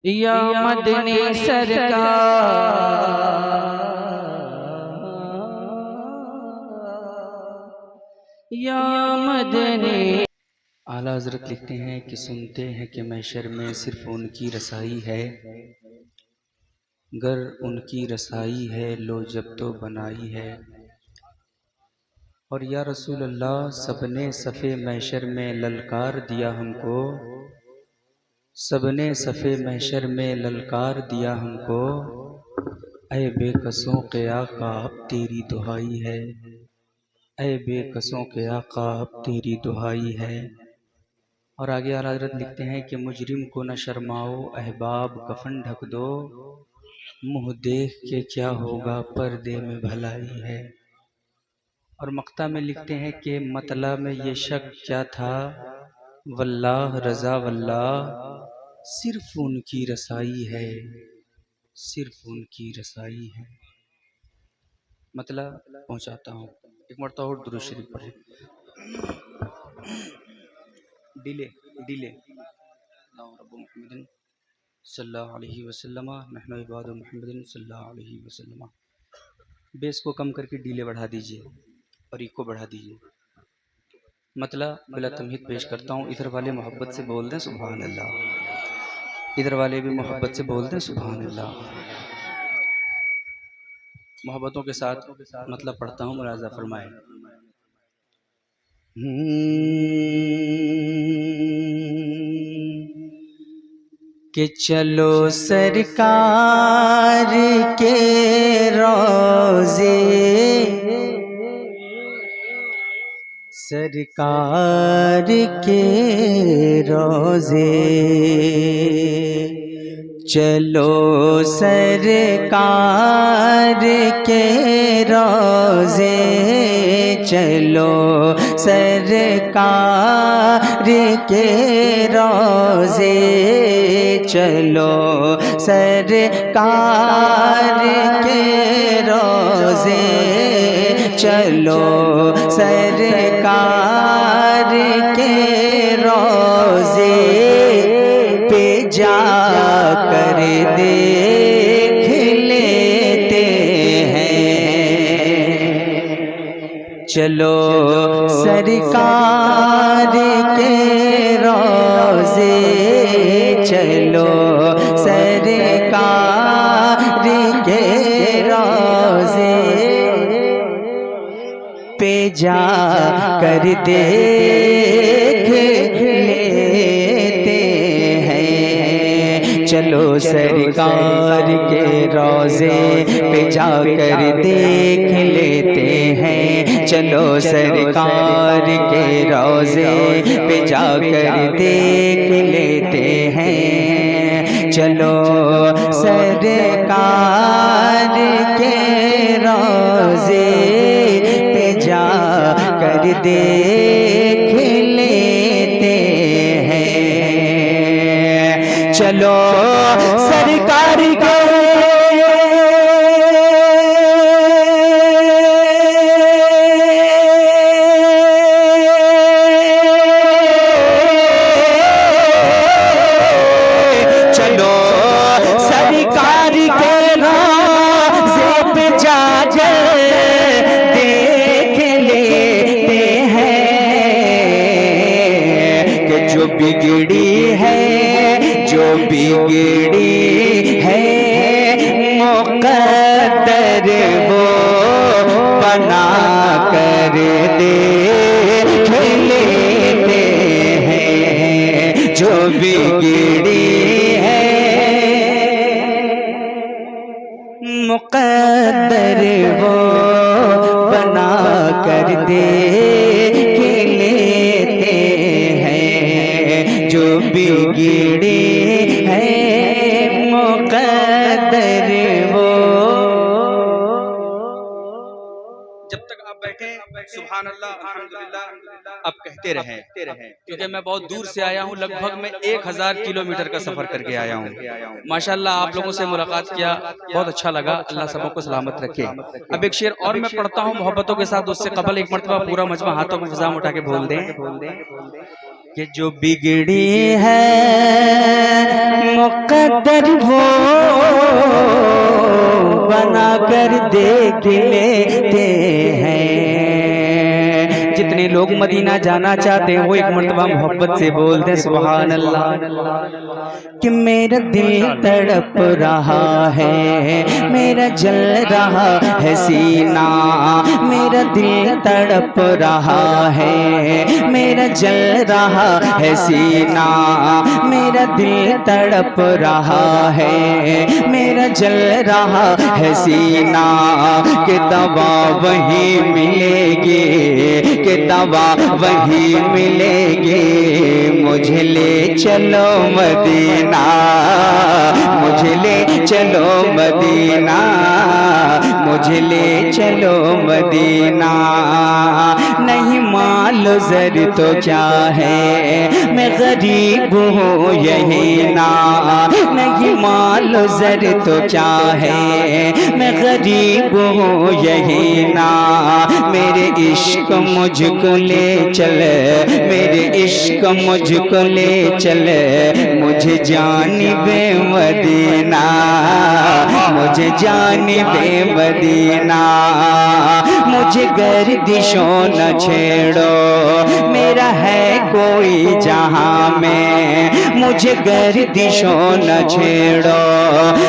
या मदनी सरकार, या मदनी। आला हजरत लिखते हैं कि सुनते हैं कि महशर में सिर्फ उनकी रसाई है, गर उनकी रसाई है लो जब तो बनाई है। और या रसूल अल्लाह सबने सफ़े महशर में ललकार दिया हमको, सबने सफ़े महशर में ललकार दिया हमको। ऐ बेकसों के आका अब तेरी दुहाई है, ऐ बेकसों के आका अब तेरी दुहाई है। और आगे आला हज़रत लिखते हैं कि मुजरिम को न शर्माओ अहबाब कफन ढक दो, मुँह देख के क्या होगा पर्दे में भलाई है। और मक्ता में लिखते हैं कि मतला में ये शक क्या था, वल्लाह रज़ा वल्लाह सिर्फ उनकी रसाई है, सिर्फ उनकी रसाई है। मतलब पहुंचाता हूँ, एक मरतबा और दुरूद शरीफ पढ़े। डिले डिले मुहम्मदिन सल्लल्लाहु अलैहि वसल्लम नहनु इबादु मुहम्मदिन सल्लल्लाहु अलैहि वसल्लम। बेस को कम करके डिले बढ़ा दीजिए और इको बढ़ा दीजिए। मतलब बिला तमहीद पेश करता हूँ। इधर वाले मोहब्बत से बोल दें सुभान अल्लाह, इधर वाले भी मोहब्बत से बोल दें सुभान अल्लाह। मोहब्बतों के साथ मतलब पढ़ता हूँ, मुलाजा फरमाए। कि चलो सरकार के रोज़े, सरकार के रोज़े, चलो सरकार के रोज़े, चलो सरकार के रोज़े, चलो सरकार के रोज़े, चलो सरकार के रोज़े पे जा कर देख लेते हैं। चलो सरकार के रोज़े, चलो सरकार के रोज़े पे जा कर देख लेते हैं। चलो सरकार के रोज़े पे जाकर देख लेते हैं, चलो सरकार के रोज़े पे जाकर देख लेते हैं। चलो सरकार के रोज़े पे जा कर देख लेते हैं। चलो सरकार के बिगड़ी है, जो बिगड़ी है मुक़द्दर वो बना कर देख लेते हैं। जो बिगड़ी है मुक़द्दर वो बना कर देख लेते हैं। जो बिगड़ी है मुक़द्दर वो। जब तक आप बैठे सुभान अल्लाह अल्हम्दुलिल्लाह आप कहते रहें, क्योंकि मैं बहुत दूर से आया हूँ, लगभग मैं 1000 किलोमीटर का सफर करके आया हूँ। माशाअल्लाह आप लोगों से मुलाकात किया, बहुत अच्छा लगा। अल्लाह सबों को सलामत रखे। अब एक शेर और मैं पढ़ता हूँ मोहब्बतों के साथ, उससे कबल एक मरतबा पूरा मजमा हाथों में फिज़ा उठा के बोल दें। कि जो बिगड़ी है मुक़द्दर वो बना कर देख लेते हैं। जितने लोग मदीना जाना चाहते हैं वो एक मर्तबा मोहब्बत से बोल दें सुभान अल्लाह। कि मेरा दिल तड़प रहा है, मेरा जल रहा है सीना, मेरा दिल तड़प रहा है, मेरा जल रहा है सीना, मेरा दिल तड़प रहा है, मेरा जल रहा है सीना। कि दवा वही मिलेगी, कि दवा वही मिलेगी, मुझे ले चलो मदीना, मुझे ले चलो मदीना, मुझे ले चलो मदीना। नहीं माल ज़र तो क्या है, मैं गरीब हूँ यही ना, नहीं माल ज़र तो क्या है, मैं गरीब हूँ यही ना। मेरे इश्क मुझको ले चले, मेरे इश्क मुझको ले चले, मुझे जानिबे मदीना, मुझे जानिबे मदीना। मुझे गर्दिशों न छेड़ो, मेरा है कोई जहां में, मुझे गर्दिशों न छेड़ो,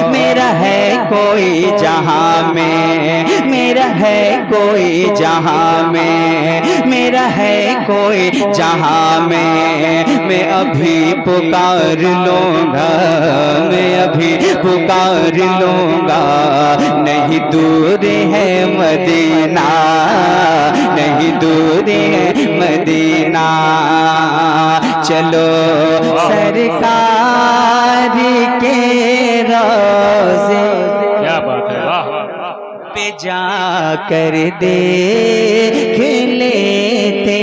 मेरा है कोई जहां में, मेरा है कोई जहां में, मेरा है कोई जहां में। मैं अभी पुकार लूंगा, मैं अभी पुकार लूंगा, नहीं दूर है मदीना, नहीं दूर है मदीना। चलो सरकार के रोज़े, क्या बात है, वाह पे जा कर देख लेते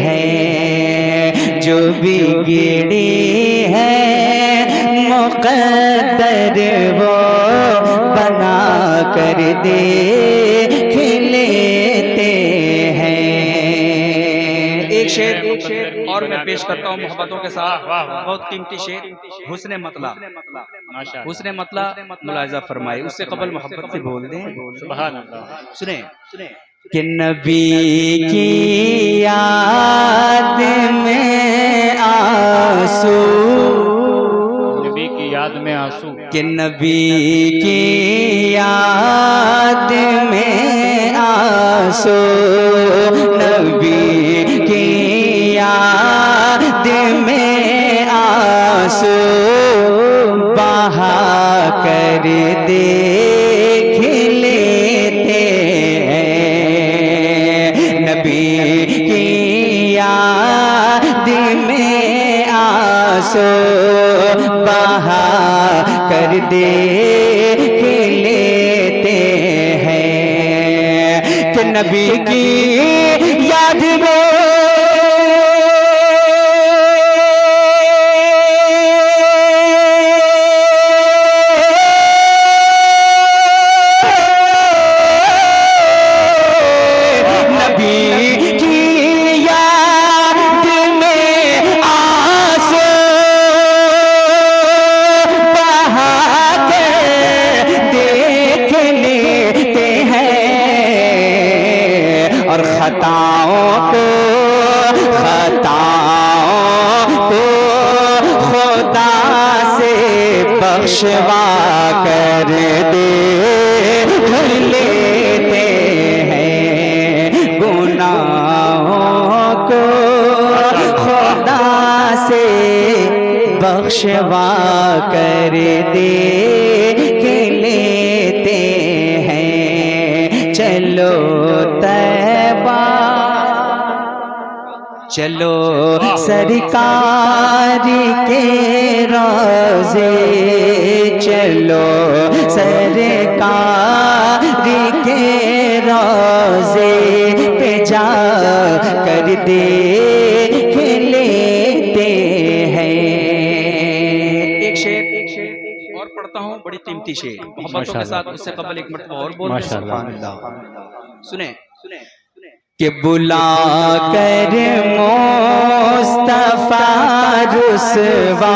हैं। जो बिगड़ी है मुक़द्दर वो बना कर देख लेते हैं। एक शेर और मैं पेश करता हूँ मोहब्बतों के साथ, बहुत कीमती शेर, हुस्ने मतला। हुस्ने मतला मुलाहिज़ा फरमाए, उससे कबल मोहब्बत से बोल दें सुभान अल्लाह। सुने कि नबी की याद में आंसू, नबी की याद में आंसू, कि नबी की याद में आंसू, नबी की याद में आंसू बहा कर देख लेते हैं। नबी की याद में आंसू बहा कर देख लेते हैं। कि नबी की याद में खताओं को खुदा से बख्शवा कर देख लेते हैं। गुनाहों को खुदा से बख्शवा कर देख लेते हैं। चलो चलो सरकार के रोज़े, चलो सरकार के रोज़े पे जा कर देख लेते हैं। एक शेर और पढ़ता हूँ, बड़ी कीमती शेर मोहब्बतों के साथ, उससे कबल एक मरतबा और बोल दें सुभान अल्लाह। सुने कि बुला कर मुस्तफा रुसवा,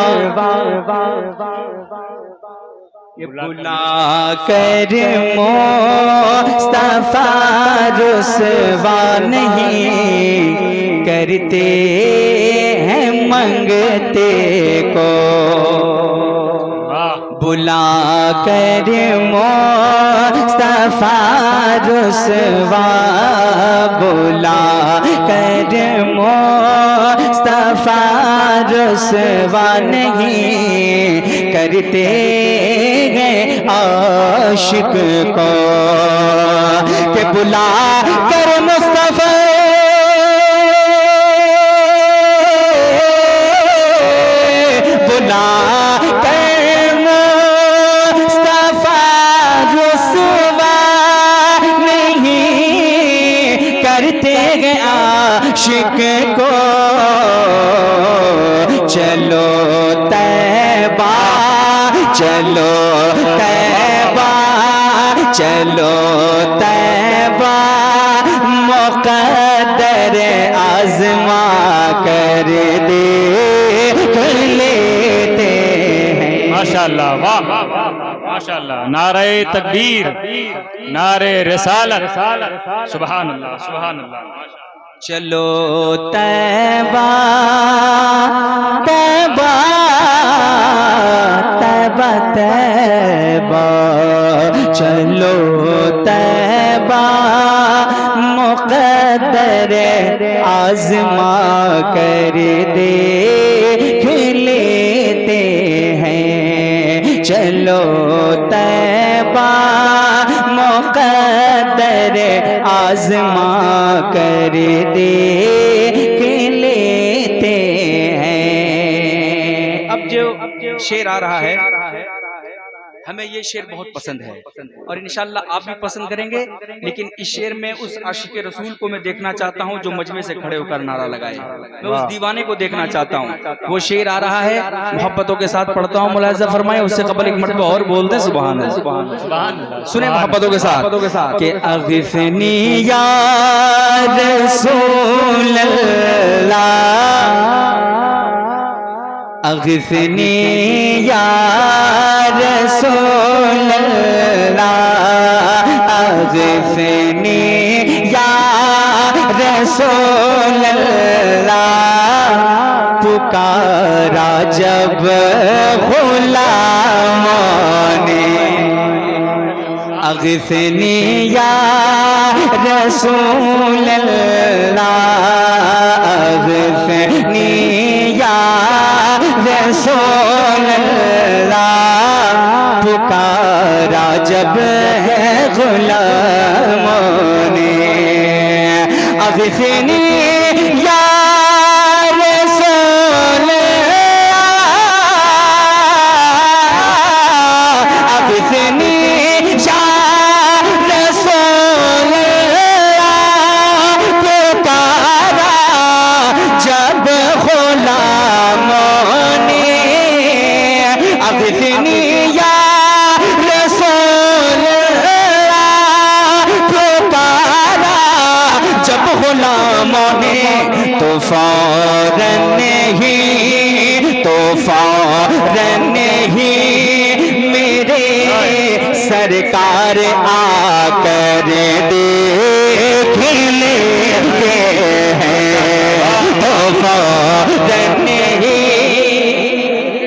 बुला कर मुस्तफा रुसवा नहीं करते हैं मंगते को, बुला कर मुस्तफा रुसवा, बुला कर मुस्तफा रुसवा नहीं करते हैं आशिक को, कि बुला कर मुस्तफा बुला कर मुस्तफा रुसवा नहीं करते हैं आशिक को, चलो तैबा चलो तैबा चलो तैबा मुक़द्दर आज़मा कर देख लेते हैं। माशाअल्लाह, वाह माशाअल्लाह, नारे तकबीर, नारे रिसालत, सुभान अल्लाह सुभान अल्लाह। चलो तैबा तैबा तैबा तैबा चलो तैबा मुक़द्दर आज़मा कर देख लेते हैं। चलो तैबा मुक़द्दर आज़मा कर देख लेते हैं। अब जो शेर आ रहा है, हमें ये शेर बहुत पसंद है और इंशाअल्लाह आप भी पसंद करेंगे, लेकिन इस शेर में उस आशिक रसूल को मैं देखना चाहता हूँ जो मजमे से खड़े होकर नारा लगाए। मैं उस दीवाने को देखना चाहता हूँ। वो शेर आ रहा है, मोहब्बतों के साथ पढ़ता हूँ, मुलाहिज़ा फरमाए। उससे कबल एक मरतबा और बोल दे सुभान अल्लाह। सुने मोहब्बतों के साथ कि अग़िफ़नी या रसूल अल्लाह, अग़िफ़नी या रसूल अल्लाह, अग़िफ़नी या रसूल अल्लाह, पुकारा जब ग़ुलामों ने, अग़िफ़नी या रसूल अल्लाह, अग़िफ़नी या रसूल अल्लाह, पुकारा जब है ग़ुलामों ने, अग़िफ़नी या रसूल अल्लाह, अग़िफ़नी या रसूल अल्लाह, पुकारा जब ग़ुलामों ने, अग़िफ़नी या रसूल अल्लाह, पुकारा जब ग़ुलामों ने, तो फौरन ही मेरे सरकार आकर देख लेते हैं। तो फौरन ही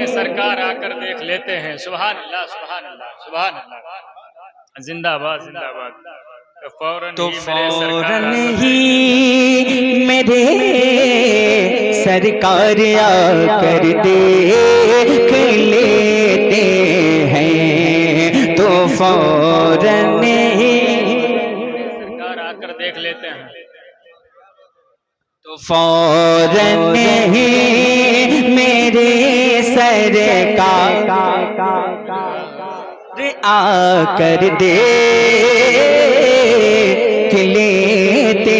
सरकार आकर देख लेते हैं। सुभान अल्लाह सुभान अल्लाह सुभान अल्लाह, जिंदाबाद जिंदाबाद। तो फौरन ही मेरे सरकार आकर देख लेते हैं। तो फौरन ही सरकार आकर देख लेते हैं। तो फौरन ही मेरे सरकार आकर देख लेते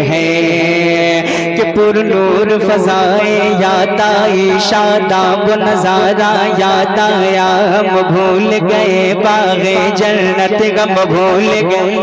हैं कि पुरनूर फ़ज़ाए याद आई, शादाब नज़ारा याद आया, हम भूल गए बाग़े जन्नत गम भूल गए।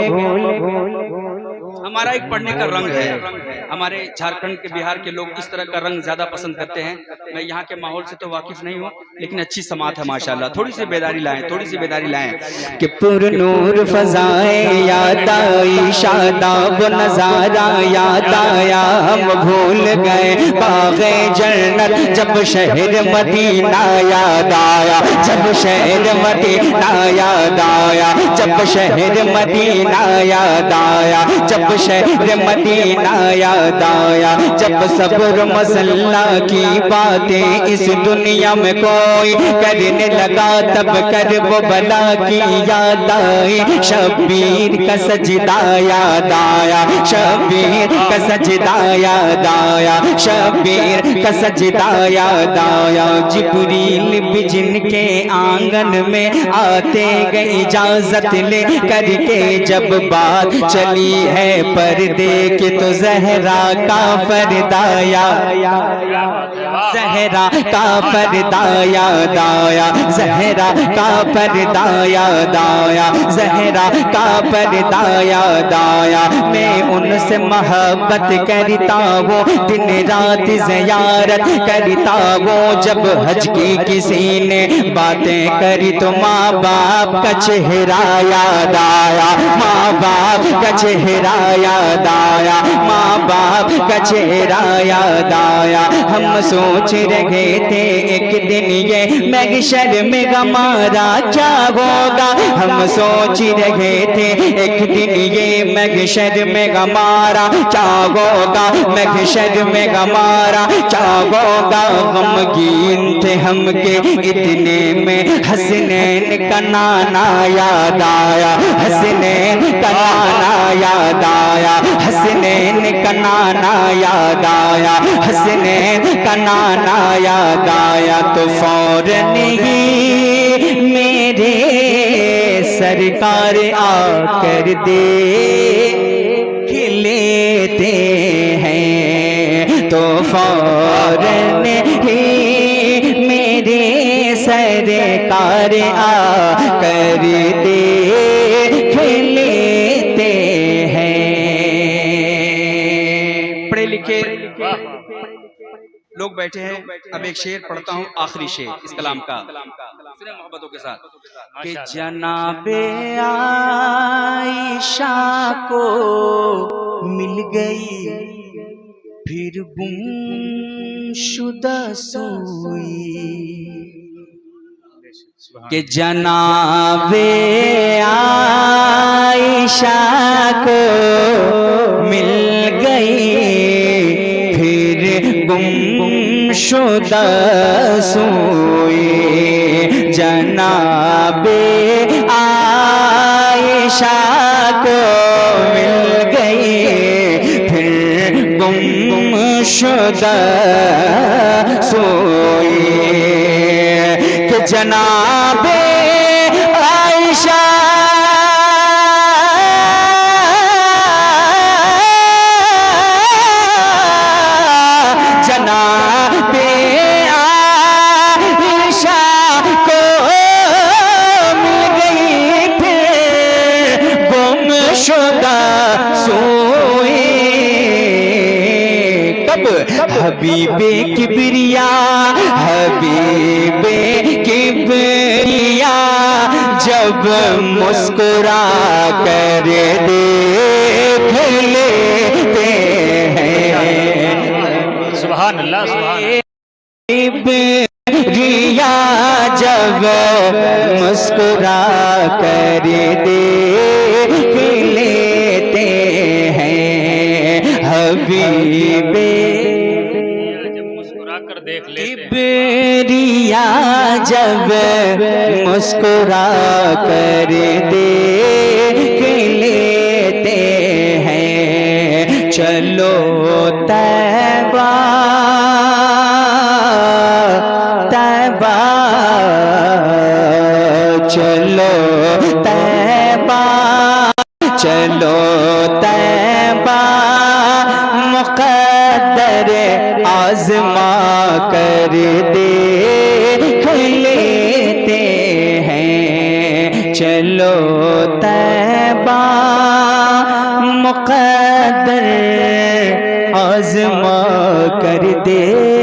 हम हमारा एक पढ़ने का रंग है। हमारे झारखंड के, बिहार के लोग इस तरह का रंग ज्यादा पसंद करते हैं। मैं यहाँ के माहौल से तो वाकिफ नहीं हूँ, लेकिन अच्छी समात है माशाल्लाह। थोड़ी सी बेदारी लाएं, थोड़ी सी बेदारी लाएं कि पुरनूर फजाएं याद आई, शादाब नजारा याद आया, हम भूल गए बाग़े जन्नत जब शहर मदीना याद आया, जब शहर मदीना याद आया, जब शहर मदीना याद आया, जब शहर मदीना याद आया, जब सब्र मसल्ला की बातें इस दुनिया में कोई करने लगा, तब कर वो बला की याद आई, शबीर का सजदा याद आया, शबीर का सजदा याद आया, शबीर का सजदा याद आया। जिब्रील भी जिनके आंगन में आते गए इजाजत ले करके, जब बात चली है पर्दे की तो जहरा का पर्दा जहरा का पर्दा याद आया, जहरा का पर्दा याद आया, जहरा का पर्दा याद आया। मैं उनसे मोहब्बत करता वो दिन रात ज़ियारत करता वो, जब हज की किसी ने बातें करी तो माँ बाप का चेहरा याद आया, माँ बाप का चेहरा याद आया, माँ बाप का चेहरा याद आया। हम सोच रहे थे एक दिन ये महशर में हमारा क्या होगा, हम सोच रहे थे एक दिन ये महशर में हमारा क्या होगा, महशर में हमारा क्या होगा। गमगीन थे हमके इतने में हसनैन का नाना याद आया, हसनैन का नाना याद आया, हसनैन का नाना याद आया, हसनैन का नाना याद आया। तो फौरन ही मेरे सरकार आकर देख लेते हैं, तो फौरन ही मेरे सरकार आकर देख लेते हैं। पढ़े लिखे लोग बैठे हैं। अब एक शेर पढ़ता हूँ, आखिरी शेर इस कलाम का, सुने मोहब्बतों के साथ। कि जनाबे आयशा को मिल गई फिर गुमशुदा सुई, कि जनाबे आयशा को मिल गई फिर गुमशुदा सुई, जनाबे आयशा को मिल गई फिर गुमशुदा सोई, कि जनाबे आयशा जनाबे आयशा को मिल गई फिर गुमशुदा सोई। कब? हबीबे किबरिया, हबीबे किबरिया जब मुस्कुरा कर देख लेते हैं। सुभान अल्लाह, सुभान किबरिया जब मुस्कुरा कर देख लेते हैं, हबीबे मुस्कुरा कर देख लेते हैं। किबरिया जब मुस्कुरा कर देख लेते हैं। चलो तैबा तैबा, चलो तैबा, चलो तैबा, मुक़द्दर आज़मा कर देख लेते हैं। चलो तैबा कदर आज़मा कर दे